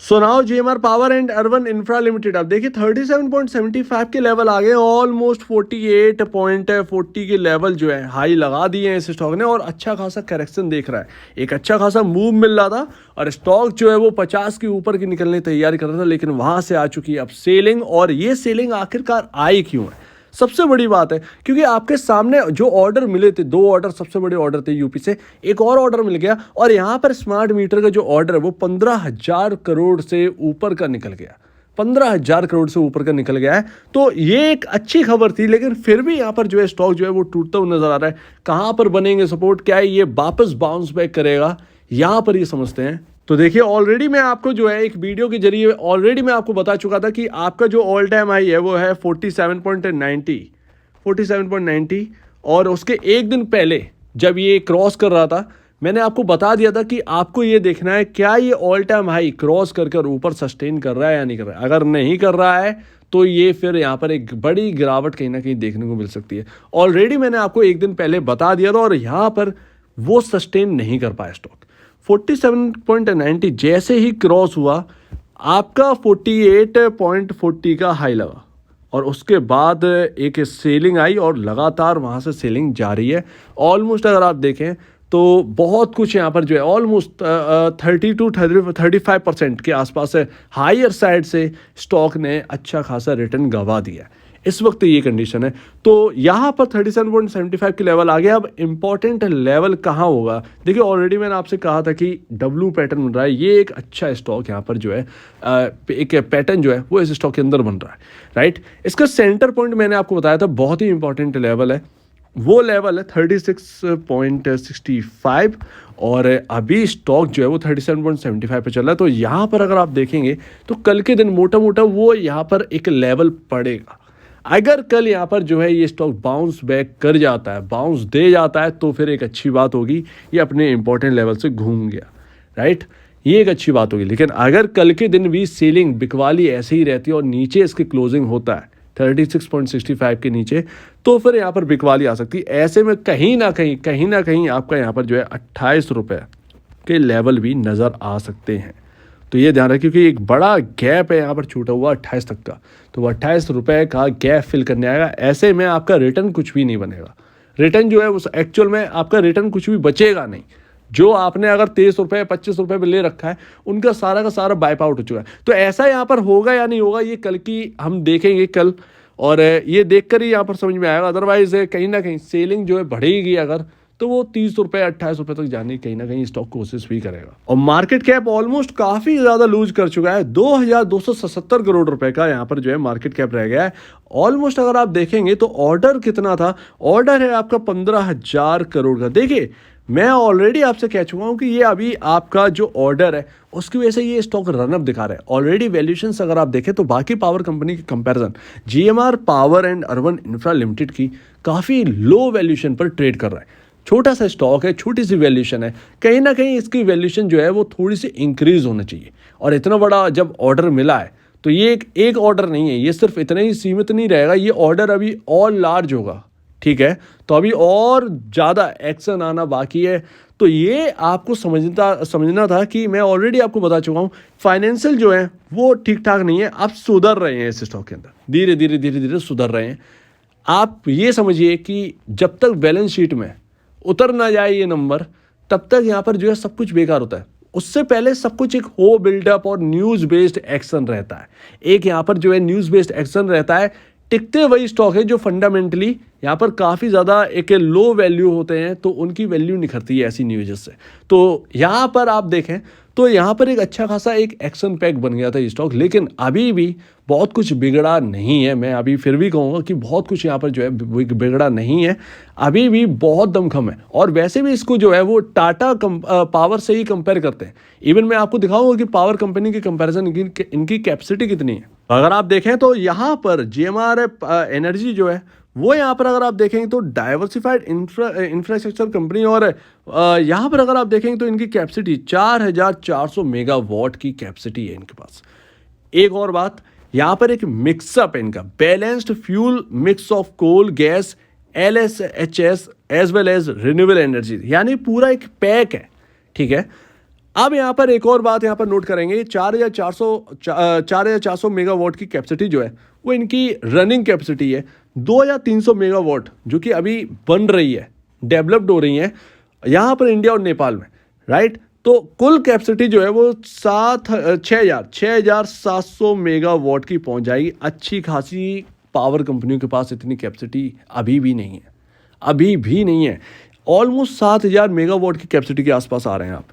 So now GMR power and urban infra limited, आप देखिए 37.75 के लेवल आ गए, ऑलमोस्ट 48.40 के लेवल जो है हाई लगा दिए हैं इस स्टॉक ने और अच्छा खासा करेक्शन देख रहा है। एक अच्छा खासा मूव मिल रहा था और स्टॉक जो है वो 50 के ऊपर की निकलने की तैयारी कर रहा था, लेकिन वहां से आ चुकी है अब सेलिंग। और ये सेलिंग आखिरकार आई क्यों है, सबसे बड़ी बात है क्योंकि आपके सामने जो ऑर्डर मिले थे, 2 ऑर्डर सबसे बड़े ऑर्डर थे यूपी से, एक और ऑर्डर मिल गया और यहाँ पर स्मार्ट मीटर का जो ऑर्डर है वो 15,000 करोड़ से ऊपर का निकल गया। 15,000 करोड़ से ऊपर का निकल गया है। तो ये एक अच्छी खबर थी, लेकिन फिर भी यहाँ पर जो है स्टॉक जो है वो टूटता हुआ नजर आ रहा है। कहाँ पर बनेंगे सपोर्ट, क्या है ये वापस बाउंस बैक करेगा, यहाँ पर ये समझते हैं। तो देखिए ऑलरेडी मैं आपको जो है एक वीडियो के जरिए ऑलरेडी मैं आपको बता चुका था कि आपका जो ऑल टाइम हाई है वो है 47.90 और उसके एक दिन पहले जब ये क्रॉस कर रहा था मैंने आपको बता दिया था कि आपको ये देखना है क्या ये ऑल टाइम हाई क्रॉस कर ऊपर सस्टेन कर रहा है या नहीं कर रहा है। अगर नहीं कर रहा है तो ये फिर यहाँ पर एक बड़ी गिरावट कहीं ना कहीं देखने को मिल सकती है। ऑलरेडी मैंने आपको एक दिन पहले बता दिया था और यहाँ पर वो सस्टेन नहीं कर पाया स्टॉक। 47.90 जैसे ही क्रॉस हुआ आपका 48.40 का हाई लगा और उसके बाद एक सेलिंग आई और लगातार वहाँ से सेलिंग जारी है। ऑलमोस्ट अगर आप देखें तो बहुत कुछ यहाँ पर जो है ऑलमोस्ट 30-35% के आसपास है, हायर साइड से स्टॉक ने अच्छा खासा रिटर्न गंवा दिया है। इस वक्त ये कंडीशन है। तो यहाँ पर 37.75 के लेवल आ गया। अब इंपॉर्टेंट लेवल कहाँ होगा, देखिए ऑलरेडी मैंने आपसे कहा था कि डब्ल्यू पैटर्न बन रहा है। ये एक अच्छा स्टॉक यहाँ पर जो है एक पैटर्न जो है वो इस स्टॉक के अंदर बन रहा है, राइट। इसका सेंटर पॉइंट मैंने आपको बताया था, बहुत ही इंपॉर्टेंट लेवल है, वो लेवल है 36.65 और अभी स्टॉक जो है वो 37.75 पे चल रहा है। तो यहाँ पर अगर आप देखेंगे तो कल के दिन मोटा मोटा वो यहाँ पर एक लेवल पड़ेगा। अगर कल यहाँ पर जो है ये स्टॉक बाउंस बैक कर जाता है, बाउंस दे जाता है, तो फिर एक अच्छी बात होगी, ये अपने इंपॉर्टेंट लेवल से घूम गया, राइट। ये एक अच्छी बात होगी। लेकिन अगर कल के दिन भी सेलिंग बिकवाली ऐसे ही रहती है और नीचे इसकी क्लोजिंग होता है 36.65 के नीचे, तो फिर यहाँ पर बिकवाली आ सकती है। ऐसे में कहीं ना कहीं आपका यहाँ पर जो है 28 रुपये के लेवल भी नज़र आ सकते हैं। तो ये ध्यान रखिए क्योंकि एक बड़ा गैप है यहाँ पर छूटा हुआ 28 तक का, तो 28 रुपये का गैप फिल करने आएगा। ऐसे में आपका रिटर्न कुछ भी नहीं बनेगा। रिटर्न जो है उस एक्चुअल में आपका रिटर्न कुछ भी बचेगा नहीं। जो आपने अगर 23 रुपये 25 रुपये में ले रखा है उनका सारा का सारा वाइप आउट हो चुका है। तो ऐसा यहाँ पर होगा या नहीं होगा ये कल की हम देखेंगे कल, और ये देखकर ही यहाँ पर समझ में आएगा। अदरवाइज कहीं ना कहीं सेलिंग जो है बढ़ेगी अगर, तो वो 30 रुपये 28 रुपये तक जाने की कहीं ना कहीं स्टॉक कोशिश भी करेगा। और मार्केट कैप ऑलमोस्ट काफी ज्यादा लूज कर चुका है, 2277 करोड़ रुपए का यहाँ पर जो है मार्केट कैप रह गया है ऑलमोस्ट। अगर आप देखेंगे तो ऑर्डर कितना था, ऑर्डर है आपका 15,000 करोड़ का। देखिए मैं ऑलरेडी आपसे कह चुका हूं कि ये अभी आपका जो ऑर्डर है उसकी वजह से ये स्टॉक रनअप दिखा रहा है। ऑलरेडी वैल्यूएशंस अगर आप देखें तो बाकी पावर कंपनी के comparison GMR power and urban infra limited की काफ़ी लो वैल्यूएशन पर ट्रेड कर रहा है। छोटा सा स्टॉक है, छोटी सी वैल्यूएशन है, कहीं ना कहीं इसकी वैल्यूएशन जो है वो थोड़ी सी इंक्रीज होना चाहिए। और इतना बड़ा जब ऑर्डर मिला है तो ये एक ऑर्डर नहीं है, ये सिर्फ इतना ही सीमित नहीं रहेगा, ये ऑर्डर अभी और लार्ज होगा, ठीक है। तो अभी और ज़्यादा एक्शन आना बाकी है। तो ये आपको समझना था कि मैं ऑलरेडी आपको बता चुका हूँ फाइनेंशियल जो है वो ठीक ठाक नहीं है, आप सुधर रहे हैं इस स्टॉक के अंदर, धीरे धीरे सुधर रहे हैं। आप ये समझिए कि जब तक बैलेंस शीट में उतर ना जाए ये नंबर तब तक यहाँ पर जो है सब कुछ बेकार होता है। उससे पहले सब कुछ एक हो बिल्डअप और न्यूज़ बेस्ड एक्शन रहता है। एक यहाँ पर जो है न्यूज़ बेस्ड एक्शन रहता है, टिकते वही स्टॉक है जो फंडामेंटली यहाँ पर काफ़ी ज़्यादा एक लो वैल्यू होते हैं, तो उनकी वैल्यू निखरती है ऐसी न्यूज़ से। तो यहाँ पर आप देखें तो यहाँ पर एक अच्छा खासा एक एक्शन पैक बन गया था ये स्टॉक, लेकिन अभी भी बहुत कुछ बिगड़ा नहीं है। मैं अभी फिर भी कहूँगा कि बहुत कुछ यहाँ पर जो है बिगड़ा नहीं है, अभी भी बहुत दमखम है। और वैसे भी इसको जो है वो टाटा पावर से ही कंपेयर करते हैं। इवन मैं आपको दिखाऊंगा कि पावर कंपनी के कंपैरिजन इनकी कैपेसिटी कितनी है। अगर आप देखें तो यहाँ पर जीएमआर एनर्जी जो है वो यहाँ पर अगर आप देखेंगे तो डाइवर्सिफाइड इंफ्रास्ट्रक्चर कंपनी, और यहाँ पर अगर आप देखेंगे तो इनकी कैपेसिटी 4,400 मेगावाट की कैपेसिटी है इनके पास। एक और बात, यहाँ पर एक मिक्सअप है इनका, balanced fuel mix of coal gas LSHS as well as renewable energy, यानी पूरा एक पैक है, ठीक है। अब यहाँ पर एक और बात यहाँ पर नोट करेंगे, 4,400 मेगावाट की कैपेसिटी जो है वो इनकी रनिंग कैपेसिटी है। 2 या 300 मेगावाट जो कि अभी बन रही है, डेवलप्ड हो रही है यहाँ पर इंडिया और नेपाल में, राइट। तो कुल कैपेसिटी जो है वो 6,700 मेगावाट की पहुंच जाएगी। अच्छी खासी पावर कंपनियों के पास इतनी कैपेसिटी अभी भी नहीं है, अभी भी नहीं है। ऑलमोस्ट 7,000 मेगावाट की कैपेसिटी के आसपास आ रहे हैं आप।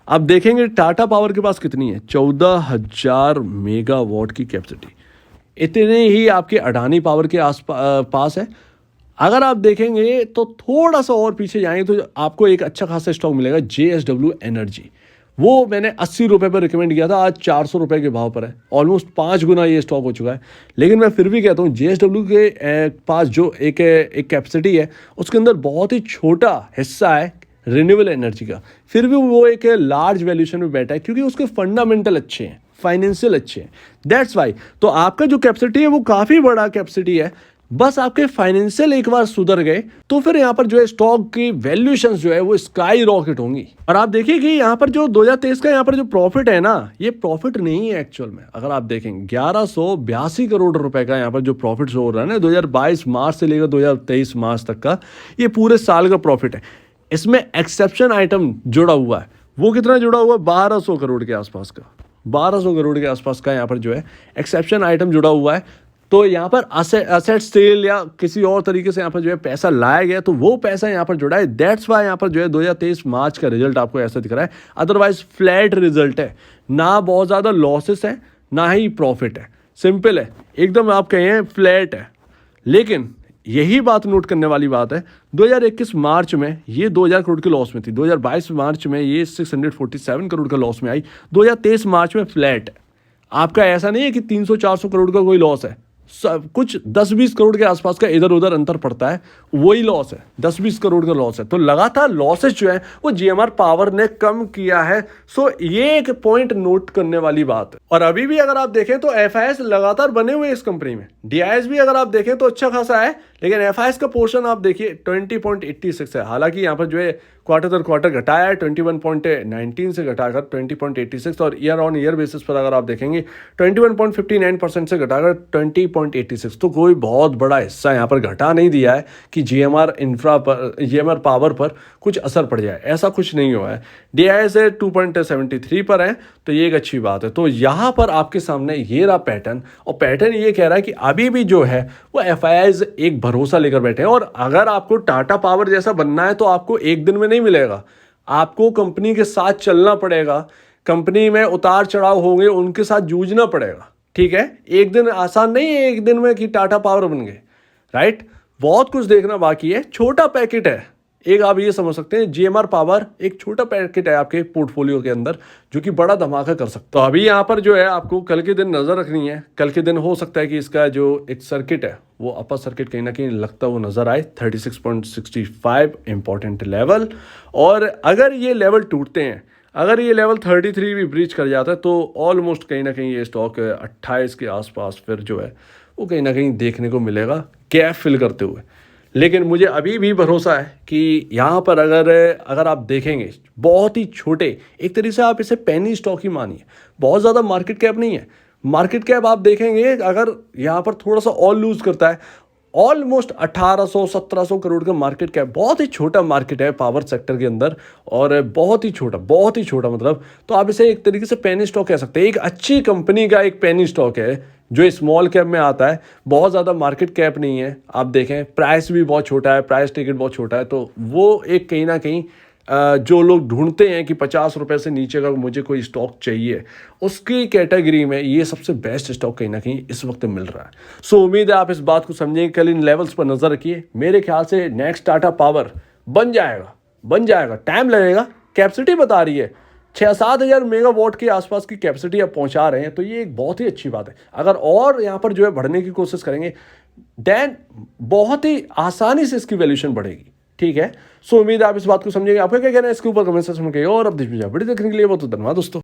अब देखेंगे टाटा पावर के पास कितनी है, 14,000 मेगावाट की कैपेसिटी। इतने ही आपके अडानी पावर के पास है। अगर आप देखेंगे तो थोड़ा सा और पीछे जाएंगे तो आपको एक अच्छा खासा स्टॉक मिलेगा, JSW एनर्जी। वो मैंने 80 रुपये पर रिकमेंड किया था, आज 400 रुपये के भाव पर है। ऑलमोस्ट 5 गुना ये स्टॉक हो चुका है। लेकिन मैं फिर भी कहता हूँ JSW के पास जो एक कैपेसिटी है उसके अंदर बहुत ही छोटा हिस्सा है रिन्यूएबल एनर्जी का, फिर भी वो एक लार्ज वैल्यूएशन में बैठा है क्योंकि उसके फंडामेंटल अच्छे हैं, फाइनेंशियल अच्छे हैं, दैट्स वाई। तो आपका जो कैपेसिटी है वो काफ़ी बड़ा कैपेसिटी है, बस आपके फाइनेंशियल एक बार सुधर गए तो फिर यहाँ पर जो है स्टॉक की वैल्यूएशंस जो है वो स्काई रॉकेट होंगी। और आप देखिए कि यहाँ पर जो 2023 का यहाँ पर जो प्रॉफिट है ना, ये प्रॉफिट नहीं है एक्चुअल में। अगर आप देखें 1182 करोड़ रुपए का यहाँ पर जो प्रॉफिट शो हो रहा है ना 2022 मार्च से लेकर 2023 मार्च तक का, ये पूरे साल का प्रॉफिट है। इसमें एक्सेप्शन आइटम जुड़ा हुआ है, वो कितना जुड़ा हुआ है, 1200 करोड़ के आसपास का, 1200 करोड़ के आसपास का यहाँ पर जो है एक्सेप्शन आइटम जुड़ा हुआ है। तो यहाँ पर असेट सेल या किसी और तरीके से यहाँ पर जो है पैसा लाया गया, तो वो पैसा यहाँ पर जुड़ा है। दैट्स वाई यहाँ पर जो है 2023 मार्च का रिजल्ट आपको ऐसा दिख रहा है। अदरवाइज फ्लैट रिजल्ट है, ना बहुत ज़्यादा लॉसेस है ना ही प्रॉफिट है, सिंपल है एकदम, आप कहें फ्लैट है। लेकिन यही बात नोट करने वाली बात है, 2021 मार्च में ये 2,000 करोड़ के लॉस में थी, 2022 मार्च में ये 647 करोड़ का लॉस में आई, 2023 मार्च में फ्लैट है। आपका ऐसा नहीं है कि 300-400 करोड़ का कोई लॉस है, सब कुछ 10-20 करोड़ के आसपास का इधर उधर अंतर पड़ता है, वही लॉस है, 10-20 करोड़ का लॉस है। तो लगातार लॉसेस जो है वो GMR पावर ने कम किया है। सो ये एक पॉइंट नोट करने वाली बात है। और अभी भी अगर आप देखें तो FIS लगातार बने हुए इस कंपनी में, DIS भी अगर आप देखें तो अच्छा खासा है, लेकिन FIS का पोर्शन आप देखिए 20.86 है। हालांकि यहाँ पर जो है क्वार्टर दर क्वार्टर घटाया है, 21.19 से घटाकर 20.86, और ईयर ऑन ईयर बेसिस पर अगर आप देखेंगे 21.59% से घटाकर 20.86। तो कोई बहुत बड़ा हिस्सा यहाँ पर घटा नहीं दिया है कि GMR पावर पर कुछ असर पड़ जाए, ऐसा कुछ नहीं हुआ है। DIS 2.73 पर है, तो ये एक अच्छी बात है। तो यहाँ पर आपके सामने ये रहा पैटर्न, और पैटर्न ये कह रहा है कि अभी भी जो है वो FIS एक भरोसा लेकर बैठे हैं। और अगर आपको टाटा पावर जैसा बनना है तो आपको एक दिन में नहीं मिलेगा, आपको कंपनी के साथ चलना पड़ेगा, कंपनी में उतार चढ़ाव होंगे, उनके साथ जूझना पड़ेगा, ठीक है। एक दिन आसान नहीं है, एक दिन में कि टाटा पावर बन गए, राइट। बहुत कुछ देखना बाकी है, छोटा पैकेट है एक, आप ये समझ सकते हैं GMR पावर एक छोटा पैकेट है आपके पोर्टफोलियो के अंदर जो कि बड़ा धमाका कर सकता है। तो अभी यहाँ पर जो है आपको कल के दिन नज़र रखनी है। कल के दिन हो सकता है कि इसका जो एक सर्किट है वो अपर सर्किट कहीं ना कहीं लगता वो नज़र आए, 36.65 इंपॉर्टेंट लेवल। और अगर ये लेवल टूटते हैं, अगर ये लेवल 33 भी ब्रीच कर जाता है तो ऑलमोस्ट कहीं ना कहीं ये स्टॉक 28 के आसपास फिर जो है वो कहीं ना कहीं देखने को मिलेगा गैप फिल करते हुए। लेकिन मुझे अभी भी भरोसा है कि यहाँ पर अगर आप देखेंगे बहुत ही छोटे, एक तरीके से आप इसे पेनी स्टॉक ही मानिए, बहुत ज़्यादा मार्केट कैप नहीं है। मार्केट कैप आप देखेंगे अगर यहाँ पर थोड़ा सा और लूज करता है, ऑलमोस्ट 1800-1700 करोड़ का मार्केट कैप, बहुत ही छोटा मार्केट है पावर सेक्टर के अंदर, और बहुत ही छोटा मतलब। तो आप इसे एक तरीके से पेनी स्टॉक कह सकते हैं। एक अच्छी कंपनी का एक पेनी स्टॉक है जो स्मॉल कैप में आता है, बहुत ज़्यादा मार्केट कैप नहीं है। आप देखें प्राइस भी बहुत छोटा है, प्राइस टिकट बहुत छोटा है, तो वो एक कहीं ना कहीं जो लोग ढूंढते हैं कि 50 रुपये से नीचे का मुझे कोई स्टॉक चाहिए, उसकी कैटेगरी में ये सबसे बेस्ट स्टॉक कहीं ना कहीं इस वक्त मिल रहा है। सो उम्मीद है आप इस बात को समझेंगे। कल इन लेवल्स पर नज़र रखिए। मेरे ख्याल से नेक्स्ट टाटा पावर बन जाएगा, टाइम लगेगा। कैपेसिटी बता रही है 6-7 हज़ार मेगावाट के आसपास की कैपेसिटी आप पहुंचा रहे हैं, तो ये एक बहुत ही अच्छी बात है। अगर और यहाँ पर जो है बढ़ने की कोशिश करेंगे देन बहुत ही आसानी से इसकी वैल्यूएशन बढ़ेगी, ठीक है। सो उम्मीद है आप इस बात को समझेंगे। आपका क्या कहना है इसके ऊपर कमेंट सेक्शन में कहिए, और अब बड़ी देखने के लिए बहुत धन्यवाद दोस्तों।